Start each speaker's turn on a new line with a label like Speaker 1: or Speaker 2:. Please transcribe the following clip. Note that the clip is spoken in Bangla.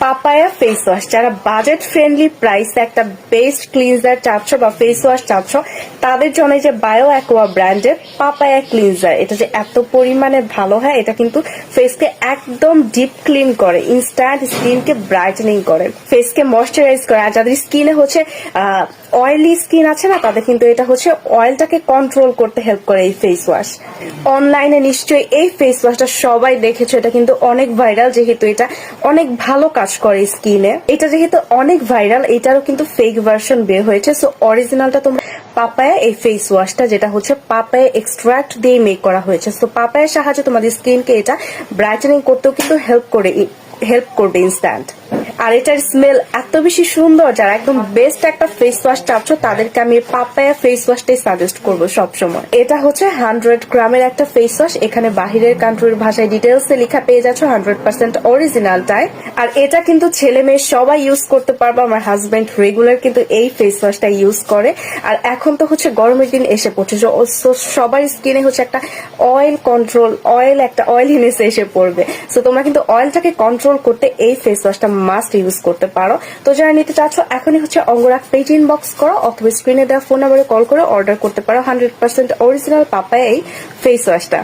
Speaker 1: পাপায়া ফেস ওয়াশ, যারা বাজেট ফ্রেন্ডলি প্রাইসে একটা বেস্ট ক্লিনজার চাচ্ছ বা ফেস ওয়াশ চাচ্ছ, তাদের জন্য যে বায়ো অ্যাকোয়া ব্র্যান্ডের পাপায়া ক্লিনজার, এটা যে এত পরিমাণে ভালো হয়, এটা কিন্তু ফেসকে একদম ডিপ ক্লিন করে, ইনস্ট্যান্ট স্কিনকে ব্রাইটেনিং করে, ফেসকে ময়শ্চারাইজ করে। আর যাদের স্কিনে হচ্ছে অয়েলি স্কিন আছে না, তাদের কিন্তু এটা হচ্ছে অয়েলটাকে কন্ট্রোল করতে হেল্প করে এই ফেস ওয়াশ। অনলাইনে নিশ্চয়ই এই ফেস ওয়াশটা সবাই দেখেছো, এটা কিন্তু অনেক ভাইরাল, যেহেতু এটা অনেক ভালো কাজ করে স্কিনে। এটা যেহেতু অনেক ভাইরাল, এটারও কিন্তু ফেক ভার্সন বের হয়েছে। সো অরিজিনালটা তোমরা পাপায়া এই ফেস ওয়াশটা, যেটা হচ্ছে পাপায়া এক্সট্রাক্ট দিয়ে মেক করা হয়েছে। সো পাপায়ার সাহায্যে তোমাদের স্কিনকে এটা ব্রাইটেনিং করতেও কিন্তু হেল্প করবে ইনস্ট্যান্ট। আর এটার স্মেল এত বেশি সুন্দর, যারা একদম বেস্ট একটা ফেস ওয়াশ চাচ্ছ, তাদেরকে আমি পাপায়া ফেস ওয়াশটাই সাজেস্ট করবো সবসময়। এটা হচ্ছে 100 গ্রামের একটা ফেস ওয়াশ। এখানে বাহিরের কান্ট্রির ভাষায় ডিটেলসে লেখা পেয়ে যাচ্ছ, 100% অরিজিনালটাই। আর এটা কিন্তু ছেলে মেয়ে সবাই ইউজ করতে পারবে। আমার হাজবেন্ড রেগুলার কিন্তু এই ফেস ওয়াশটা ইউজ করে। আর এখন তো হচ্ছে গরমের দিন এসে পড়ছে, সবার স্কিনে হচ্ছে একটা অয়েলিনেস এসে পড়বে। সো তোমরা কিন্তু অয়েলটাকে কন্ট্রোল করতে এই ফেস ওয়াশটা মাস্ট ইউজ করতে পারো। তো যারা নিতে চাচ্ছ, এখনই হচ্ছে অঙ্গরাগ পেজ ইনবক্স করো অথবা স্ক্রিনে দেওয়া ফোন নাম্বারে কল করে অর্ডার করতে পারো 100% অরিজিনাল পাপায়া এই ফেস ওয়াশটা।